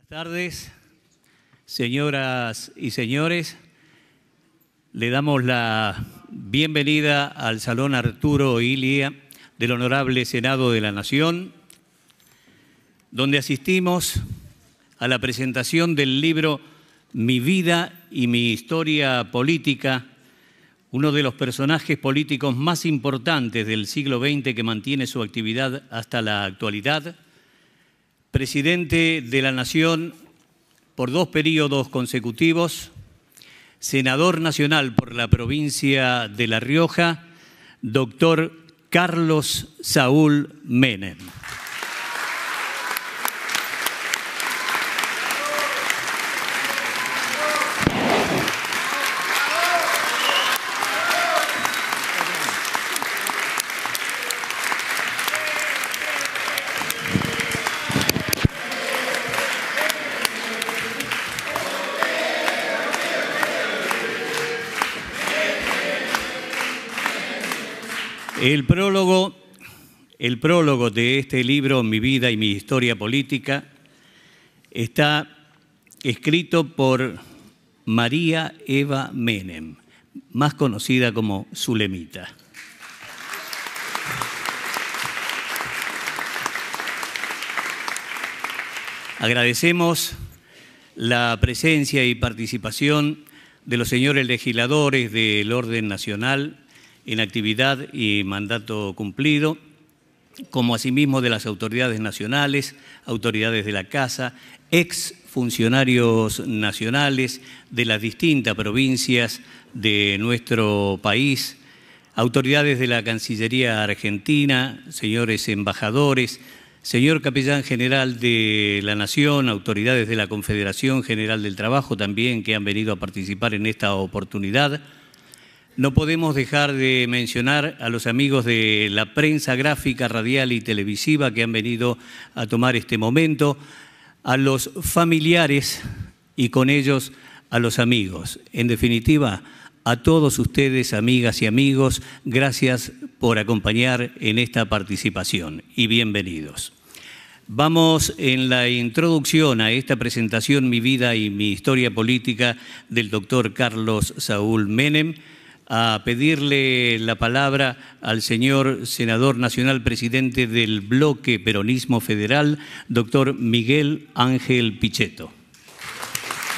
Buenas tardes, señoras y señores. Le damos la bienvenida al Salón Arturo Illia del Honorable Senado de la Nación, donde asistimos a la presentación del libro Mi vida y mi historia política, uno de los personajes políticos más importantes del siglo XX que mantiene su actividad hasta la actualidad, presidente de la Nación por 2 periodos consecutivos, senador nacional por la provincia de La Rioja, doctor Carlos Saúl Menem. El prólogo de este libro, Mi vida y mi historia política, está escrito por María Eva Menem, más conocida como Zulemita. Agradecemos la presencia y participación de los señores legisladores del orden nacional en actividad y mandato cumplido, como asimismo de las autoridades nacionales, autoridades de la Casa, exfuncionarios nacionales de las distintas provincias de nuestro país, autoridades de la Cancillería Argentina, señores embajadores, señor Capellán General de la Nación, autoridades de la Confederación General del Trabajo también que han venido a participar en esta oportunidad. No podemos dejar de mencionar a los amigos de la prensa gráfica, radial y televisiva que han venido a tomar este momento, a los familiares y con ellos a los amigos. En definitiva, a todos ustedes, amigas y amigos, gracias por acompañar en esta participación y bienvenidos. Vamos en la introducción a esta presentación Mi vida y mi historia política del doctor Carlos Saúl Menem, a pedirle la palabra al señor senador nacional presidente del bloque Peronismo Federal, doctor Miguel Ángel Pichetto.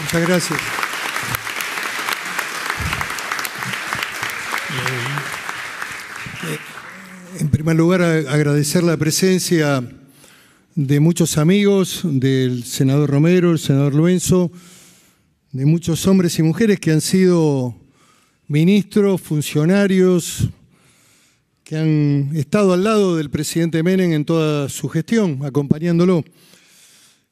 Muchas gracias. En primer lugar, agradecer la presencia de muchos amigos, del senador Romero, el senador Luenzo, de muchos hombres y mujeres que han sido ministros, funcionarios que han estado al lado del presidente Menem en toda su gestión, acompañándolo.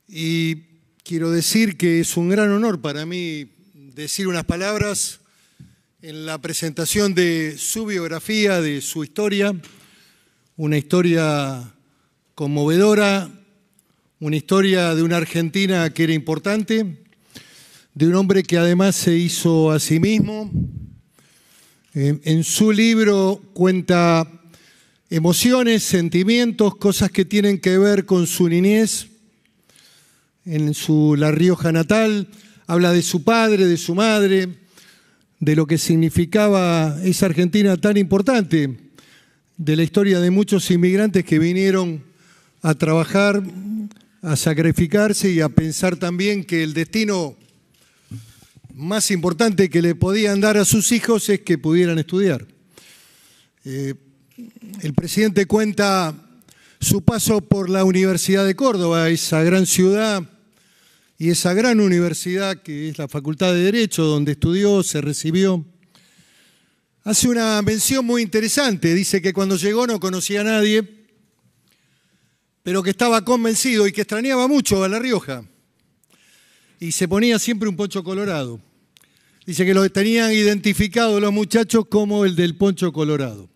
Y quiero decir que es un gran honor para mí decir unas palabras en la presentación de su biografía, de su historia, una historia conmovedora, una historia de una Argentina que era importante, de un hombre que además se hizo a sí mismo. En su libro cuenta emociones, sentimientos, cosas que tienen que ver con su niñez. En su La Rioja natal habla de su padre, de su madre, de lo que significaba esa Argentina tan importante, de la historia de muchos inmigrantes que vinieron a trabajar, a sacrificarse y a pensar también que el destino más importante que le podían dar a sus hijos es que pudieran estudiar. El presidente cuenta su paso por la Universidad de Córdoba, esa gran ciudad y esa gran universidad que es la Facultad de Derecho, donde estudió, se recibió. Hace una mención muy interesante, dice que cuando llegó no conocía a nadie, pero que estaba convencido y que extrañaba mucho a La Rioja. Y se ponía siempre un poncho colorado. Dice que lo tenían identificado los muchachos como el del poncho colorado.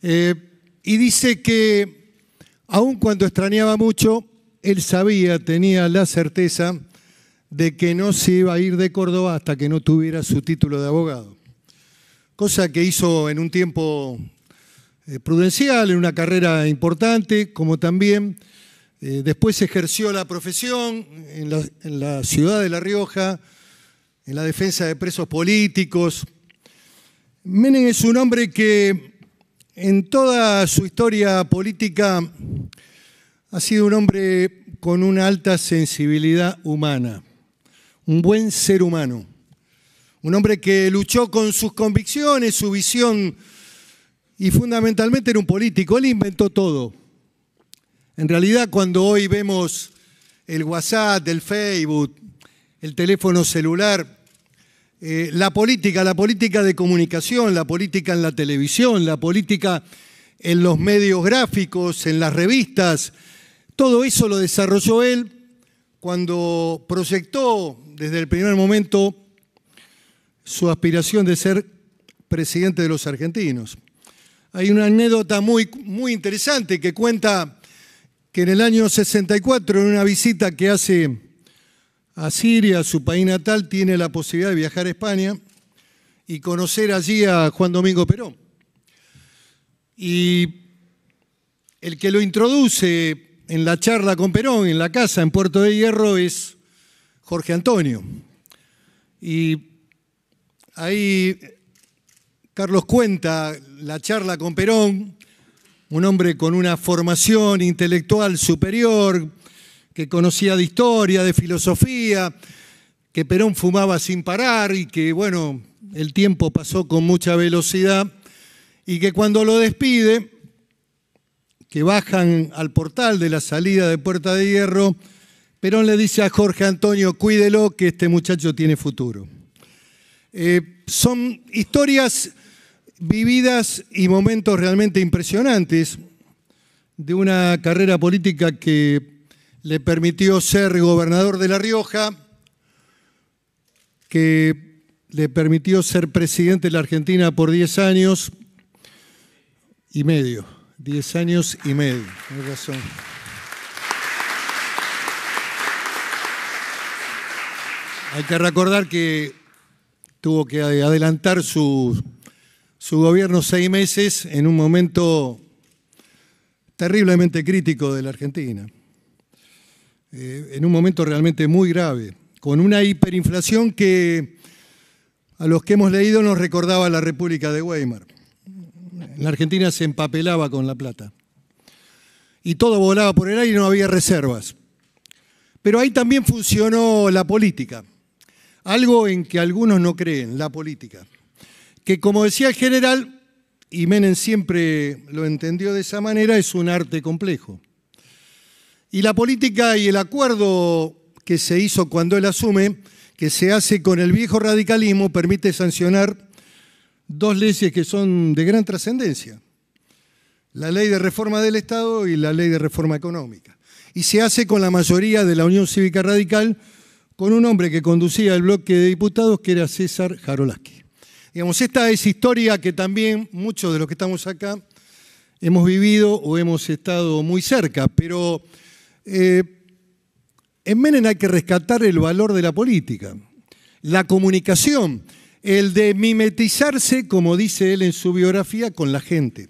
Y dice que aun cuando extrañaba mucho, él sabía, tenía la certeza de que no se iba a ir de Córdoba hasta que no tuviera su título de abogado. Cosa que hizo en un tiempo prudencial, en una carrera importante, como también Después ejerció la profesión en la ciudad de La Rioja, en la defensa de presos políticos. Menem es un hombre que en toda su historia política ha sido un hombre con una alta sensibilidad humana, un buen ser humano, un hombre que luchó con sus convicciones, su visión, y fundamentalmente era un político. Él inventó todo. En realidad, cuando hoy vemos el WhatsApp, el Facebook, el teléfono celular, la política de comunicación, la política en la televisión, la política en los medios gráficos, en las revistas, todo eso lo desarrolló él cuando proyectó desde el primer momento su aspiración de ser presidente de los argentinos. Hay una anécdota muy interesante que cuenta que en el año 64, en una visita que hace a Siria, su país natal, tiene la posibilidad de viajar a España y conocer allí a Juan Domingo Perón. Y el que lo introduce en la charla con Perón, en la casa, en Puerto de Hierro, es Jorge Antonio. Y ahí Carlos cuenta la charla con Perón, un hombre con una formación intelectual superior, que conocía de historia, de filosofía, que Perón fumaba sin parar y que, bueno, el tiempo pasó con mucha velocidad y que cuando lo despide, que bajan al portal de la salida de Puerta de Hierro, Perón le dice a Jorge Antonio, cuídelo que este muchacho tiene futuro. Son historias vividas y momentos realmente impresionantes de una carrera política que le permitió ser gobernador de La Rioja, que le permitió ser presidente de la Argentina por 10 años y medio. 10 años y medio, tienes razón. Hay que recordar que tuvo que adelantar su gobierno 6 meses en un momento terriblemente crítico de la Argentina, en un momento realmente muy grave, con una hiperinflación que a los que hemos leído nos recordaba la República de Weimar. La Argentina se empapelaba con la plata y todo volaba por el aire y no había reservas. Pero ahí también funcionó la política, algo en que algunos no creen, la política, que como decía el general, y Menem siempre lo entendió de esa manera, es un arte complejo. Y la política y el acuerdo que se hizo cuando él asume, que se hace con el viejo radicalismo, permite sancionar 2 leyes que son de gran trascendencia: la ley de reforma del Estado y la ley de reforma económica. Y se hace con la mayoría de la Unión Cívica Radical, con un hombre que conducía el bloque de diputados, que era César Jarolaski. Digamos, esta es historia que también muchos de los que estamos acá hemos vivido o hemos estado muy cerca, pero en Menem hay que rescatar el valor de la política, la comunicación, el de mimetizarse, como dice él en su biografía, con la gente,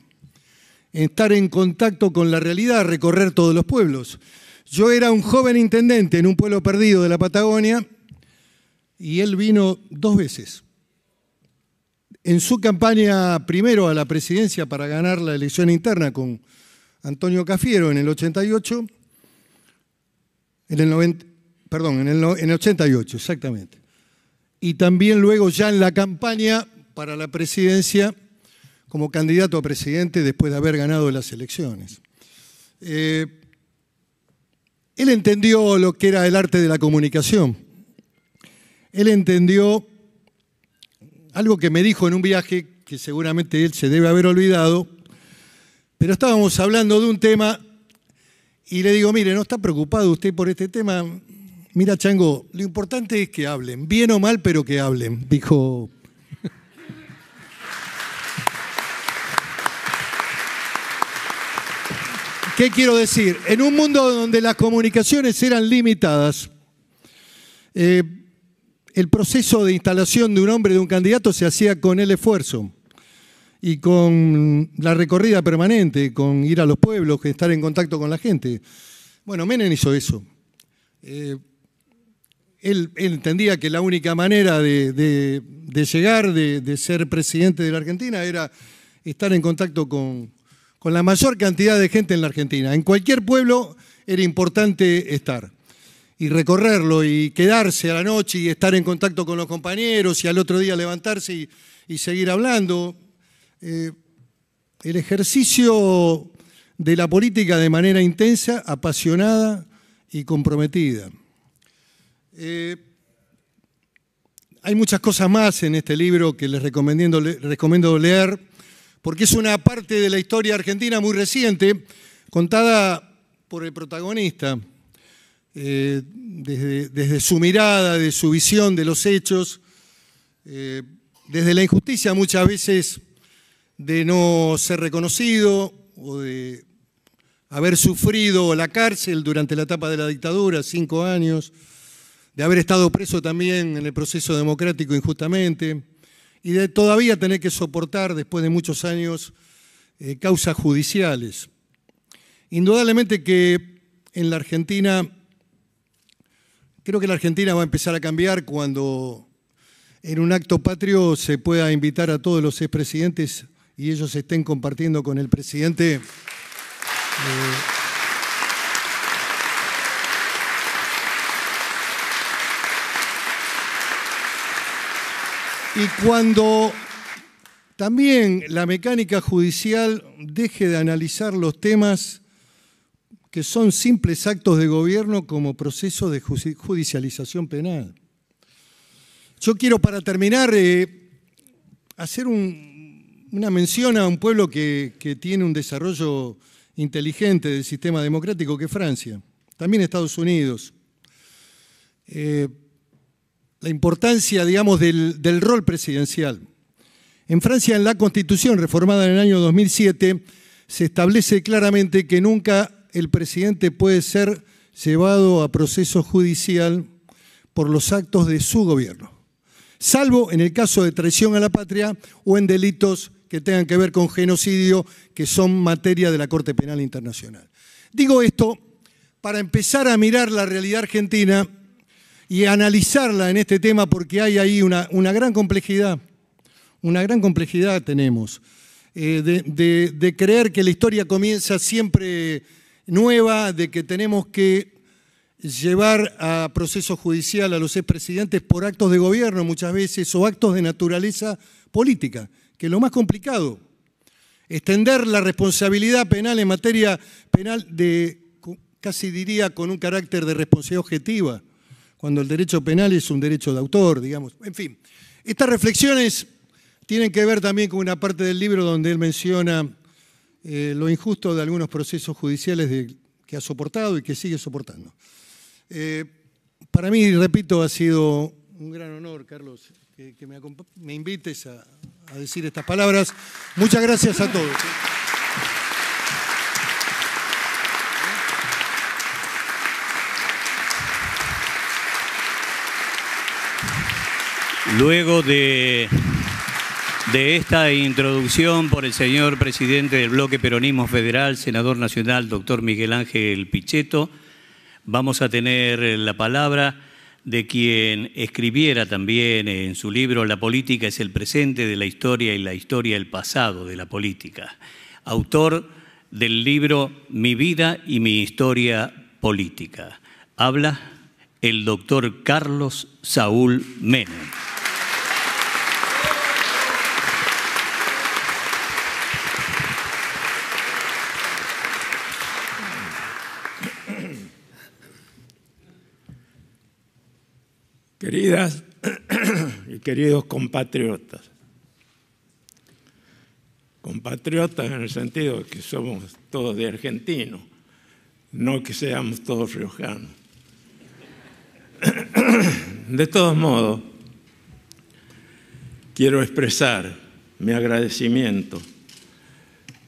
estar en contacto con la realidad, recorrer todos los pueblos. Yo era un joven intendente en un pueblo perdido de la Patagonia y él vino 2 veces. En su campaña primero a la presidencia para ganar la elección interna con Antonio Cafiero en el 88, en el 88, exactamente. Y también luego ya en la campaña para la presidencia como candidato a presidente después de haber ganado las elecciones. Él entendió lo que era el arte de la comunicación. Él entendió algo que me dijo en un viaje, que seguramente él se debe haber olvidado, pero estábamos hablando de un tema y le digo, mire, ¿no está preocupado usted por este tema? Mira, Chango, lo importante es que hablen, bien o mal, pero que hablen, dijo. ¿Qué quiero decir? En un mundo donde las comunicaciones eran limitadas, el proceso de instalación de un hombre, de un candidato, se hacía con el esfuerzo y con la recorrida permanente, con ir a los pueblos, estar en contacto con la gente. Bueno, Menem hizo eso. Él entendía que la única manera de llegar, de ser presidente de la Argentina, era estar en contacto con la mayor cantidad de gente en la Argentina. En cualquier pueblo era importante estar y recorrerlo y quedarse a la noche y estar en contacto con los compañeros y al otro día levantarse y seguir hablando. El ejercicio de la política de manera intensa, apasionada y comprometida. Hay muchas cosas más en este libro que les recomiendo leer, porque es una parte de la historia argentina muy reciente, contada por el protagonista, desde su mirada, de su visión de los hechos, desde la injusticia muchas veces de no ser reconocido o de haber sufrido la cárcel durante la etapa de la dictadura, 5 años, de haber estado preso también en el proceso democrático injustamente y de todavía tener que soportar, después de muchos años, causas judiciales. Indudablemente que en la Argentina, creo que la Argentina va a empezar a cambiar cuando en un acto patrio se pueda invitar a todos los expresidentes y ellos estén compartiendo con el presidente y cuando también la mecánica judicial deje de analizar los temas que son simples actos de gobierno como proceso de judicialización penal. Yo quiero, para terminar, hacer una mención a un pueblo que tiene un desarrollo inteligente del sistema democrático, que es Francia, también Estados Unidos. La importancia, digamos, del rol presidencial. En Francia, en la Constitución reformada en el año 2007, se establece claramente que nunca el presidente puede ser llevado a proceso judicial por los actos de su gobierno, salvo en el caso de traición a la patria o en delitos que tengan que ver con genocidio, que son materia de la Corte Penal Internacional. Digo esto para empezar a mirar la realidad argentina y analizarla en este tema, porque hay ahí una gran complejidad tenemos, de creer que la historia comienza siempre nueva, de que tenemos que llevar a proceso judicial a los expresidentes por actos de gobierno muchas veces o actos de naturaleza política, que es lo más complicado. Extender la responsabilidad penal en materia penal casi diría con un carácter de responsabilidad objetiva, cuando el derecho penal es un derecho de autor, digamos. En fin, estas reflexiones tienen que ver también con una parte del libro donde él menciona lo injusto de algunos procesos judiciales que ha soportado y que sigue soportando. Para mí, repito, ha sido un gran honor, Carlos, que me invites a decir estas palabras. Muchas gracias a todos. Luego de esta introducción por el señor presidente del Bloque Peronismo Federal, senador nacional, doctor Miguel Ángel Pichetto, vamos a tener la palabra de quien escribiera también en su libro La política es el presente de la historia y la historia el pasado de la política. Autor del libro Mi vida y mi historia política. Habla el doctor Carlos Saúl Menem. Queridas y queridos compatriotas, compatriotas en el sentido de que somos todos de argentinos, no que seamos todos riojanos. De todos modos, quiero expresar mi agradecimiento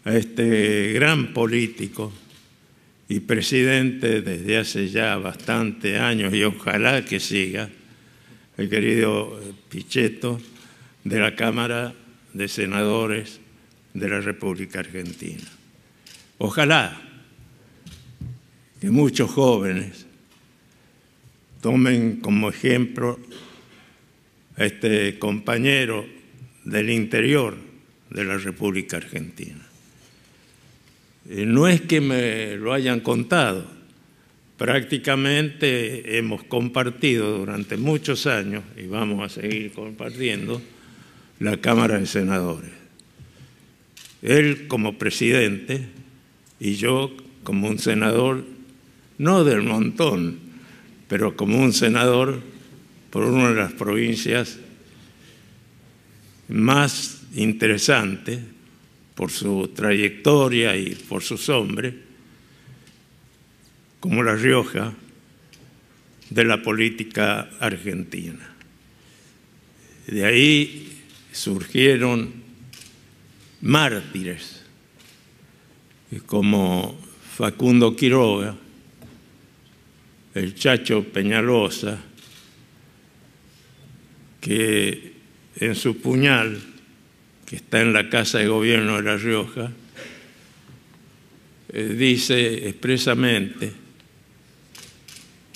a este gran político y presidente desde hace ya bastantes años, y ojalá que siga, el querido Pichetto, de la Cámara de Senadores de la República Argentina. Ojalá que muchos jóvenes tomen como ejemplo a este compañero del interior de la República Argentina. No es que me lo hayan contado, prácticamente hemos compartido durante muchos años, y vamos a seguir compartiendo, la Cámara de Senadores. Él como presidente y yo como un senador, no del montón, pero como un senador por una de las provincias más interesantes por su trayectoria y por sus hombres, como La Rioja, de la política argentina. De ahí surgieron mártires como Facundo Quiroga, el Chacho Peñalosa, que en su puñal, que está en la Casa de Gobierno de La Rioja, dice expresamente: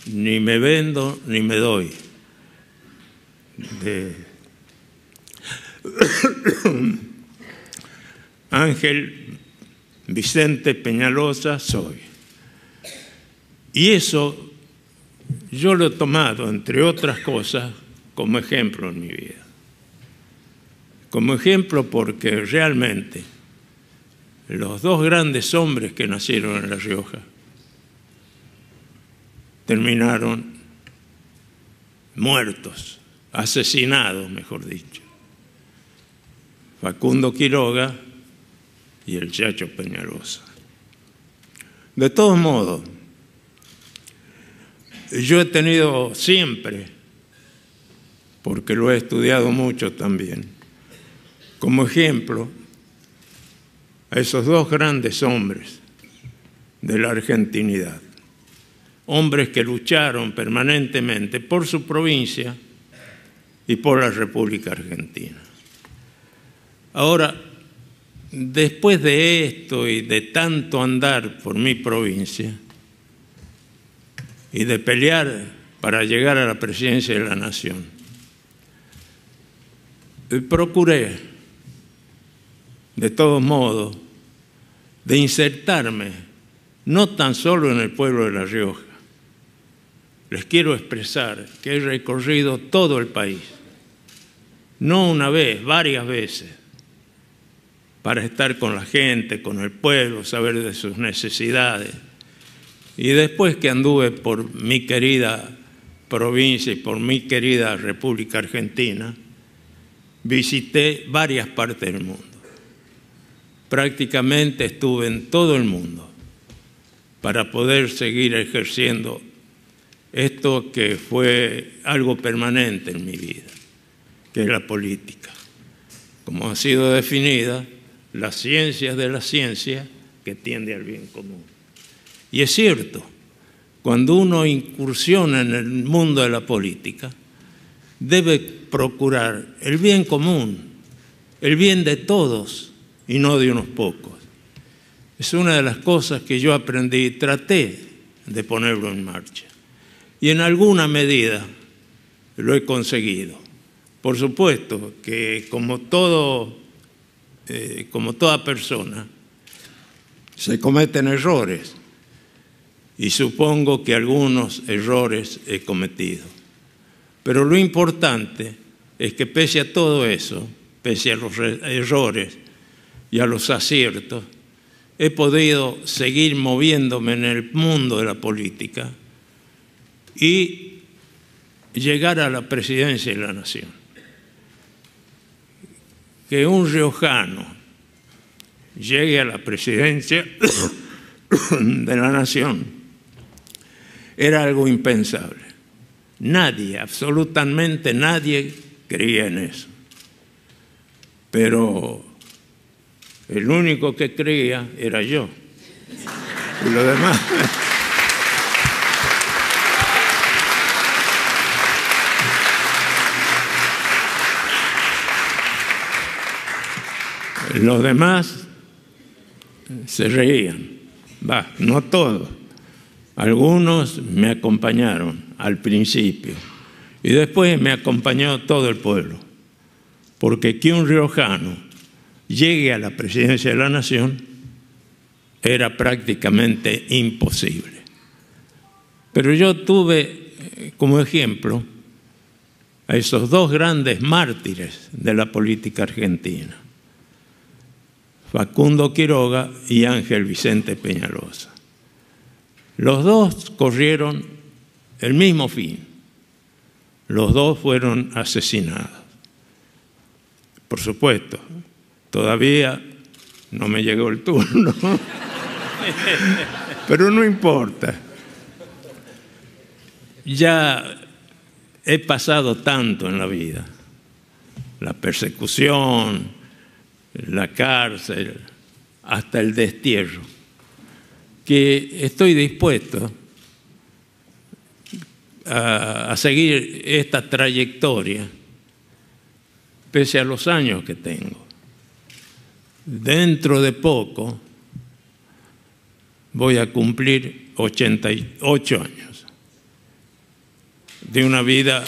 ni me vendo ni me doy. De Ángel Vicente Peñalosa soy. Y eso yo lo he tomado, entre otras cosas, como ejemplo en mi vida. Como ejemplo porque realmente los dos grandes hombres que nacieron en La Rioja terminaron muertos, asesinados, mejor dicho. Facundo Quiroga y el Chacho Peñalosa. De todos modos, yo he tenido siempre, porque lo he estudiado mucho también, como ejemplo a esos dos grandes hombres de la argentinidad, hombres que lucharon permanentemente por su provincia y por la República Argentina. Ahora, después de esto y de tanto andar por mi provincia y de pelear para llegar a la presidencia de la Nación, procuré, de todos modos, de insertarme no tan solo en el pueblo de La Rioja. Les quiero expresar que he recorrido todo el país, no una vez, varias veces, para estar con la gente, con el pueblo, saber de sus necesidades. Y después que anduve por mi querida provincia y por mi querida República Argentina, visité varias partes del mundo. Prácticamente estuve en todo el mundo para poder seguir ejerciendo esto que fue algo permanente en mi vida, que es la política. Como ha sido definida, las ciencias de la ciencia que tiende al bien común. Y es cierto, cuando uno incursiona en el mundo de la política, debe procurar el bien común, el bien de todos y no de unos pocos. Es una de las cosas que yo aprendí y traté de ponerlo en marcha. Y en alguna medida lo he conseguido. Por supuesto que como toda persona, se cometen errores. Y supongo que algunos errores he cometido. Pero lo importante es que pese a todo eso, pese a los errores y a los aciertos, he podido seguir moviéndome en el mundo de la política y llegar a la presidencia de la Nación. Que un riojano llegue a la presidencia de la Nación era algo impensable. Nadie, absolutamente nadie creía en eso. Pero el único que creía era yo. Y lo demás... Los demás se reían. No todos, Algunos me acompañaron al principio y después me acompañó todo el pueblo, porque que un riojano llegue a la presidencia de la Nación era prácticamente imposible. Pero yo tuve como ejemplo a esos dos grandes mártires de la política argentina, Facundo Quiroga y Ángel Vicente Peñalosa. Los dos corrieron el mismo fin. Los dos fueron asesinados. Por supuesto, todavía no me llegó el turno, pero no importa. Ya he pasado tanto en la vida, la persecución, la cárcel, hasta el destierro, que estoy dispuesto a seguir esta trayectoria pese a los años que tengo. Dentro de poco voy a cumplir 88 años de una vida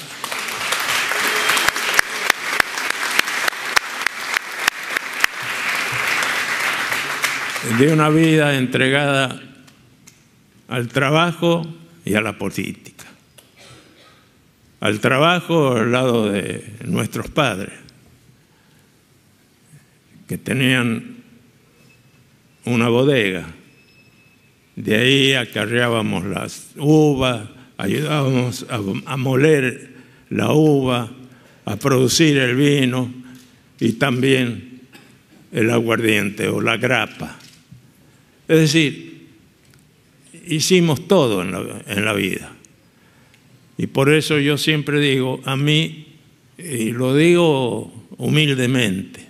entregada al trabajo y a la política. Al trabajo al lado de nuestros padres, que tenían una bodega. De ahí acarreábamos las uvas, ayudábamos a moler la uva, a producir el vino y también el aguardiente o la grapa. Es decir, hicimos todo en la vida. Y por eso yo siempre digo, a mí, y lo digo humildemente,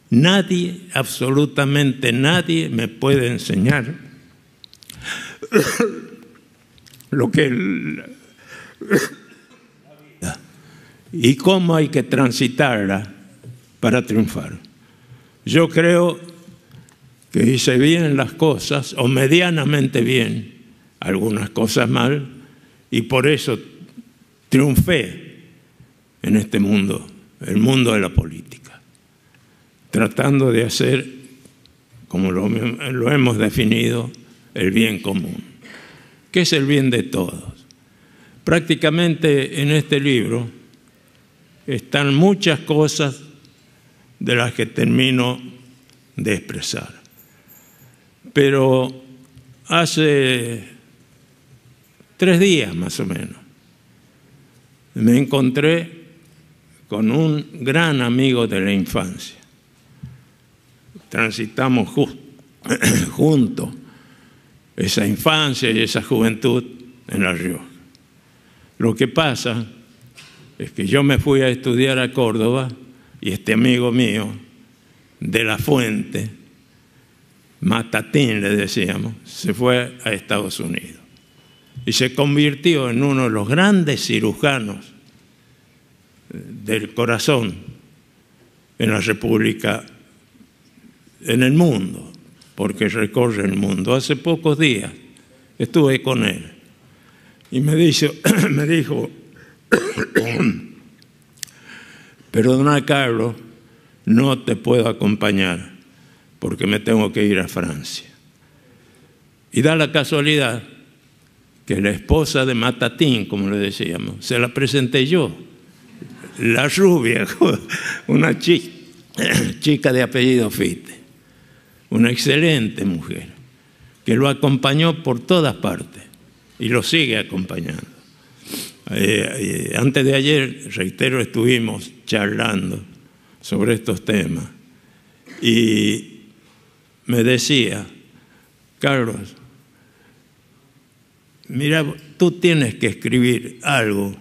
nadie, absolutamente nadie me puede enseñar lo que la vida y cómo hay que transitarla para triunfar. Yo creo que hice bien las cosas, o medianamente bien, algunas cosas mal, y por eso triunfé en este mundo, el mundo de la política, tratando de hacer, como lo hemos definido, el bien común, que es el bien de todos. Prácticamente en este libro están muchas cosas de las que termino de expresar. Pero hace 3 días más o menos me encontré con un gran amigo de la infancia. Transitamos juntos esa infancia y esa juventud en La Rioja. Lo que pasa es que yo me fui a estudiar a Córdoba y este amigo mío de La Fuente, Matatín le decíamos, se fue a Estados Unidos y se convirtió en uno de los grandes cirujanos del corazón en la República, en el mundo, porque recorre el mundo. Hace pocos días estuve con él y me dijo, perdona Carlos, no te puedo acompañar porque me tengo que ir a Francia. Y da la casualidad que la esposa de Matatín, como le decíamos, se la presenté yo, la rubia, una chica de apellido Fite, una excelente mujer, que lo acompañó por todas partes y lo sigue acompañando. Antes de ayer, reitero, estuvimos charlando sobre estos temas y me decía, Carlos, mira, tú tienes que escribir algo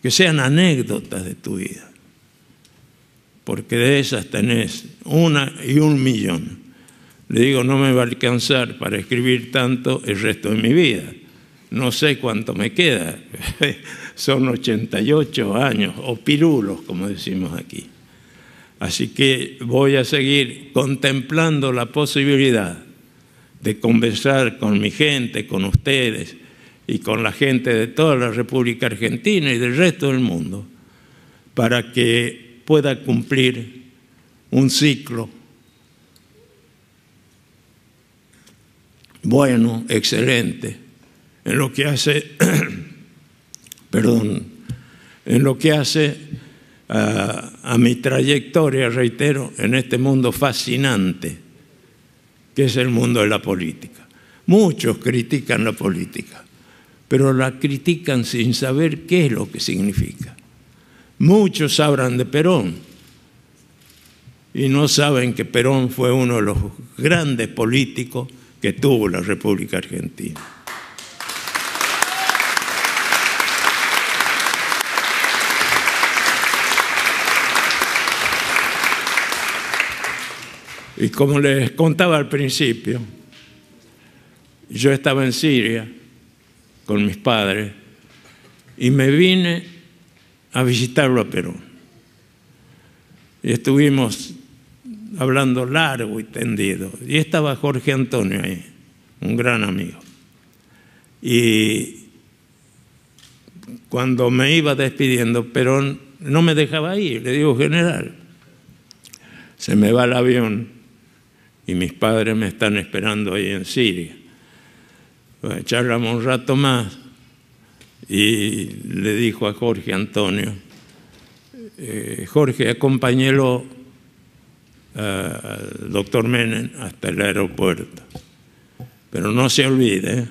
que sean anécdotas de tu vida, porque de esas tenés 1 y 1.000.000. Le digo, no me va a alcanzar para escribir tanto el resto de mi vida. No sé cuánto me queda, son 88 años, o pirulos, como decimos aquí. Así que voy a seguir contemplando la posibilidad de conversar con mi gente, con ustedes y con la gente de toda la República Argentina y del resto del mundo, para que pueda cumplir un ciclo bueno, excelente, en lo que hace, en lo que hace a mi trayectoria, reitero, en este mundo fascinante que es el mundo de la política. Muchos critican la política, pero la critican sin saber qué es lo que significa. Muchos hablan de Perón y no saben que Perón fue uno de los grandes políticos que tuvo la República Argentina. Y como les contaba al principio, yo estaba en Siria con mis padres y me vine a visitarlo a Perón. Y estuvimos hablando largo y tendido. Y estaba Jorge Antonio ahí, un gran amigo. Y cuando me iba despidiendo, Perón no me dejaba ir. Le digo, general, se me va el avión y mis padres me están esperando ahí en Siria. Charlamos un rato más y le dijo a Jorge Antonio, Jorge, acompáñelo al doctor Menem hasta el aeropuerto. Pero no se olvide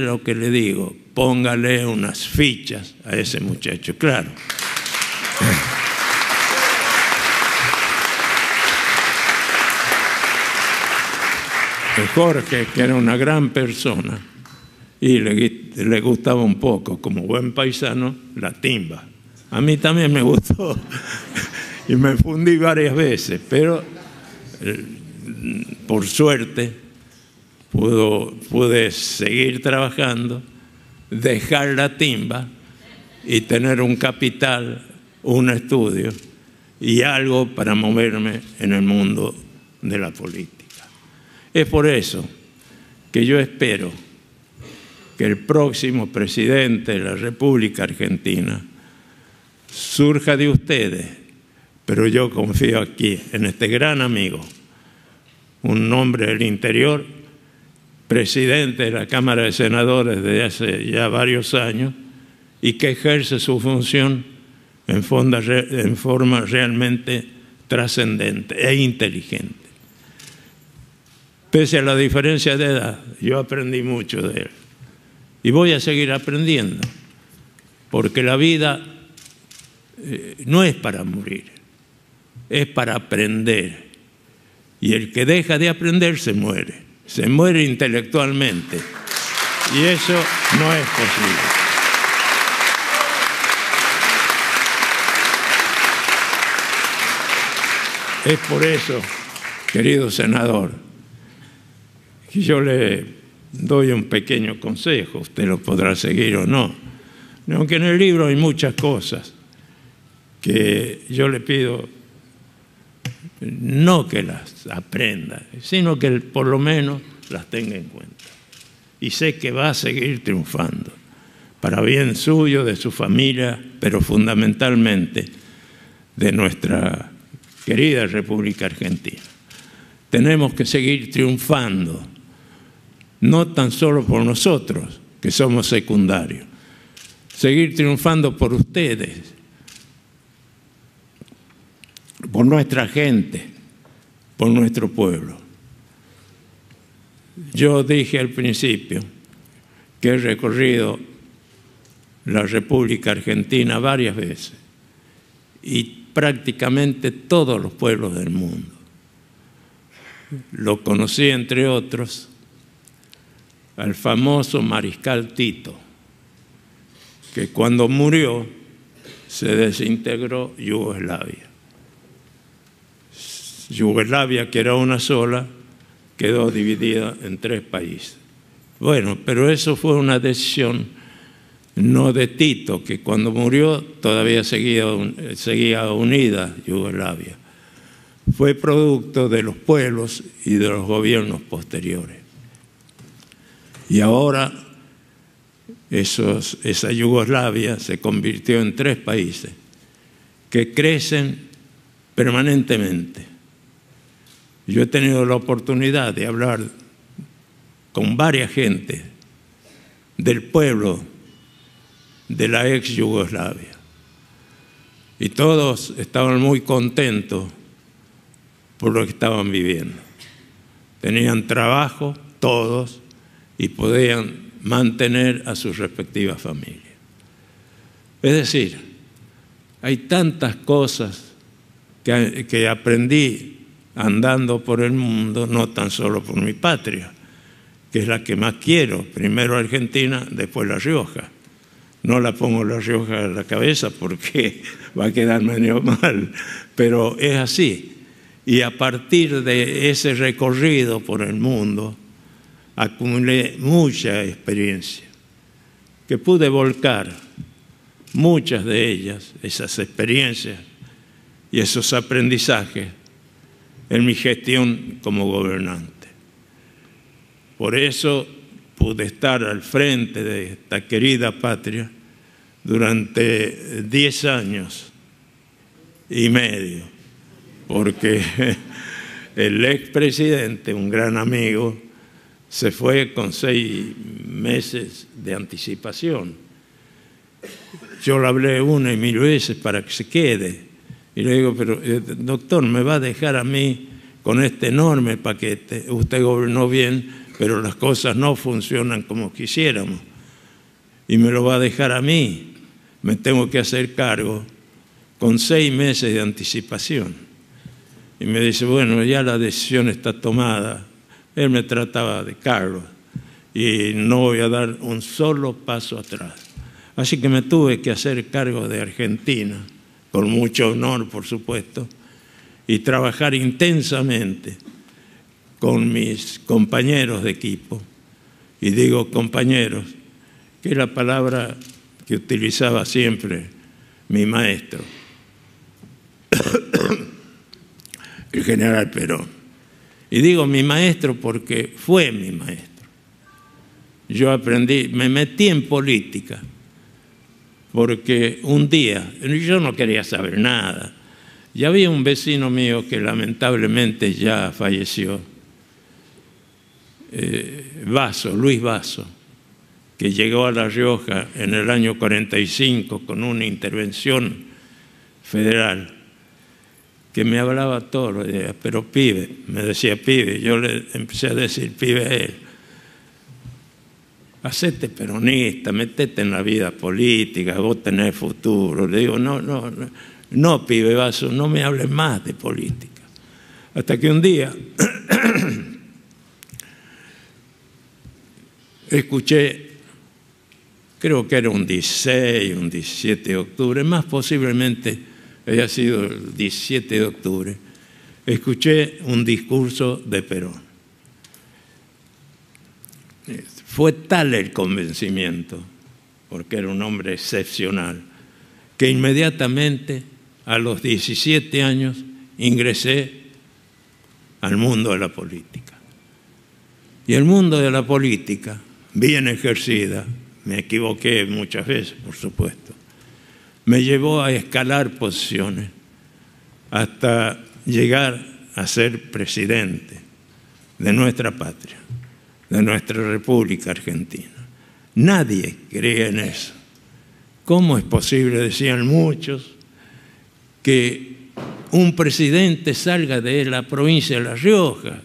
lo que le digo, póngale unas fichas a ese muchacho, claro. Jorge, que era una gran persona y le gustaba un poco, como buen paisano, la timba. A mí también me gustó y me fundí varias veces, pero por suerte pude seguir trabajando, dejar la timba y tener un capital, un estudio y algo para moverme en el mundo de la política. Es por eso que yo espero que el próximo presidente de la República Argentina surja de ustedes, pero yo confío aquí en este gran amigo, un hombre del interior, presidente de la Cámara de Senadores desde hace ya varios años y que ejerce su función en forma realmente trascendente e inteligente. Pese a la diferencia de edad, yo aprendí mucho de él y voy a seguir aprendiendo, porque la vida no es para morir, es para aprender. Y el que deja de aprender se muere intelectualmente y eso no es posible. Es por eso, querido senador, que yo le doy un pequeño consejo, usted lo podrá seguir o no, aunque en el libro hay muchas cosas que yo le pido no que las aprenda, sino que por lo menos las tenga en cuenta. Y sé que va a seguir triunfando, para bien suyo, de su familia, pero fundamentalmente de nuestra querida República Argentina. Tenemos que seguir triunfando, no tan solo por nosotros, que somos secundarios, seguir triunfando por ustedes, por nuestra gente, por nuestro pueblo. Yo dije al principio que he recorrido la República Argentina varias veces y prácticamente todos los pueblos del mundo. Lo conocí, entre otros, al famoso mariscal Tito, que cuando murió se desintegró Yugoslavia. Yugoslavia, que era una sola, quedó dividida en 3 países. Bueno, pero eso fue una decisión no de Tito, que cuando murió todavía seguía unida Yugoslavia. fue producto de los pueblos y de los gobiernos posteriores. Y ahora esa Yugoslavia se convirtió en 3 países que crecen permanentemente. Yo he tenido la oportunidad de hablar con varias gente del pueblo de la ex Yugoslavia y todos estaban muy contentos por lo que estaban viviendo. Tenían trabajo todos y podían mantener a sus respectivas familias. Es decir, hay tantas cosas que aprendí andando por el mundo, no tan solo por mi patria, que es la que más quiero, primero Argentina, después La Rioja. No la pongo La Rioja en la cabeza porque va a quedar medio mal, pero es así. Y a partir de ese recorrido por el mundo, acumulé mucha experiencia, que pude volcar muchas de ellas, esas experiencias y esos aprendizajes, en mi gestión como gobernante. Por eso pude estar al frente de esta querida patria durante 10 años y medio, porque el expresidente, un gran amigo, se fue con 6 meses de anticipación. Yo le hablé 1 y 1000 veces para que se quede. Y le digo, pero doctor, me va a dejar a mí con este enorme paquete. Usted gobernó bien, pero las cosas no funcionan como quisiéramos. Y me lo va a dejar a mí. Me tengo que hacer cargo con 6 meses de anticipación. Y me dice, bueno, ya la decisión está tomada. Él me trataba de Carlos y no voy a dar un solo paso atrás. Así que me tuve que hacer cargo de Argentina, con mucho honor, por supuesto, y trabajar intensamente con mis compañeros de equipo. Y digo compañeros, que es la palabra que utilizaba siempre mi maestro, el general Perón. Y digo mi maestro porque fue mi maestro. Yo aprendí, me metí en política, porque un día, yo no quería saber nada, y había un vecino mío que lamentablemente ya falleció, Luis Vaso, que llegó a La Rioja en el año 45 con una intervención federal, que me hablaba todos los días, pero pibe, me decía pibe, yo le empecé a decir pibe a él, hacete peronista, metete en la vida política, vos tenés futuro. Le digo, no, pibe Vaso, no me hables más de política. Hasta que un día escuché, creo que era un 16, un 17 de octubre, más posiblemente había sido el 17 de octubre, escuché un discurso de Perón. Fue tal el convencimiento, porque era un hombre excepcional, que inmediatamente a los 17 años ingresé al mundo de la política. Y el mundo de la política, bien ejercida, me equivoqué muchas veces, por supuesto, me llevó a escalar posiciones hasta llegar a ser presidente de nuestra patria, de nuestra República Argentina. Nadie cree en eso. ¿Cómo es posible, decían muchos, que un presidente salga de la provincia de La Rioja,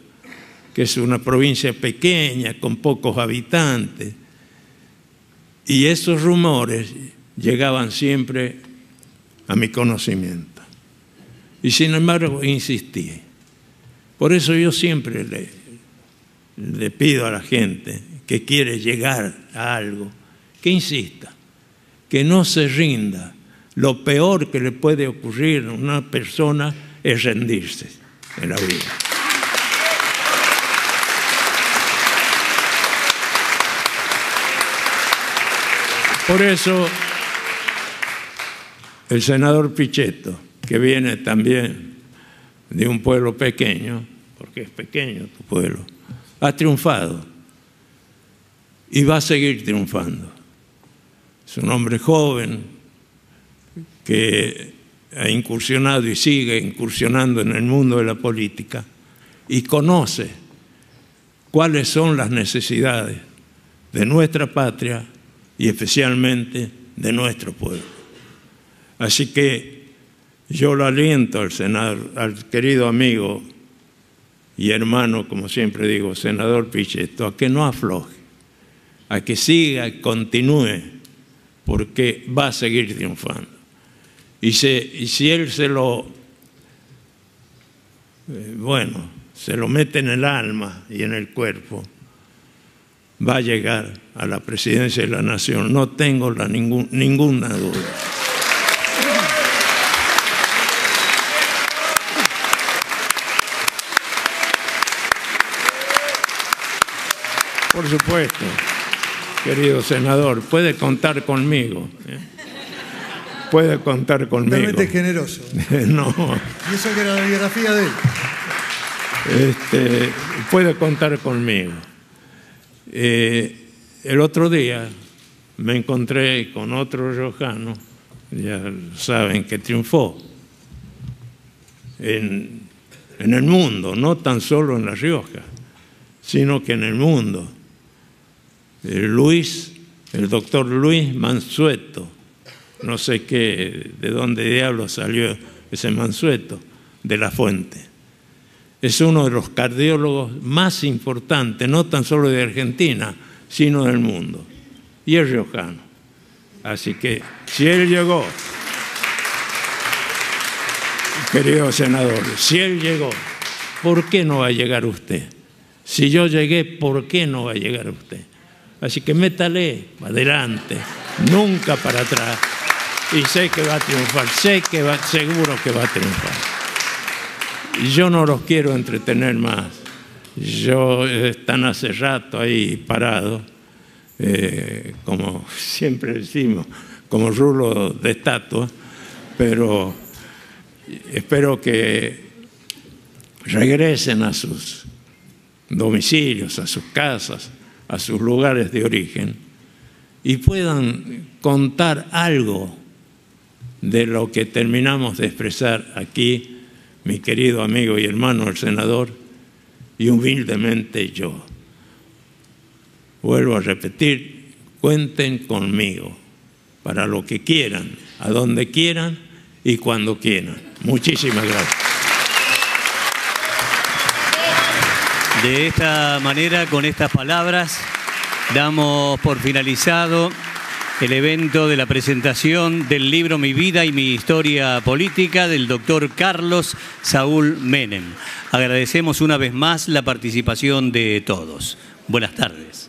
que es una provincia pequeña, con pocos habitantes? Y esos rumores llegaban siempre a mi conocimiento. Y sin embargo insistí. Por eso yo siempre le pido a la gente que quiere llegar a algo, que insista, que no se rinda. Lo peor que le puede ocurrir a una persona es rendirse en la vida. Por eso, el senador Pichetto, que viene también de un pueblo pequeño, porque es pequeño tu pueblo, ha triunfado y va a seguir triunfando. Es un hombre joven que ha incursionado y sigue incursionando en el mundo de la política y conoce cuáles son las necesidades de nuestra patria y especialmente de nuestro pueblo. Así que yo lo aliento al senador, al querido amigo y hermano, como siempre digo, senador Pichetto, a que no afloje, a que siga y continúe, porque va a seguir triunfando. Y si él se lo mete en el alma y en el cuerpo, va a llegar a la presidencia de la nación, no tengo ninguna duda. Por supuesto, querido senador, puede contar conmigo. Puede contar conmigo. Realmente generoso. No. Y eso que era la biografía de él. Puede contar conmigo. El otro día me encontré con otro riojano, ya saben que triunfó en el mundo, no tan solo en La Rioja, sino que en el mundo. El doctor Luis Mansueto, no sé de dónde diablos salió ese Mansueto, de La Fuente. Es uno de los cardiólogos más importantes, no tan solo de Argentina, sino del mundo. Y es riojano. Así que, si él llegó, querido senador, si él llegó, ¿por qué no va a llegar usted? Si yo llegué, ¿por qué no va a llegar usted? Así que métale adelante, nunca para atrás. Y sé que va a triunfar, seguro que va a triunfar. Y yo no los quiero entretener más. Están hace rato ahí parados, como siempre decimos, como rulo de estatua, pero espero que regresen a sus domicilios, a sus casas, a sus lugares de origen y puedan contar algo de lo que terminamos de expresar aquí, mi querido amigo y hermano el senador, y humildemente yo. Vuelvo a repetir, cuenten conmigo para lo que quieran, a donde quieran y cuando quieran. Muchísimas gracias. De esta manera, con estas palabras, damos por finalizado el evento de la presentación del libro Mi vida y mi historia política del doctor Carlos Saúl Menem. Agradecemos una vez más la participación de todos. Buenas tardes.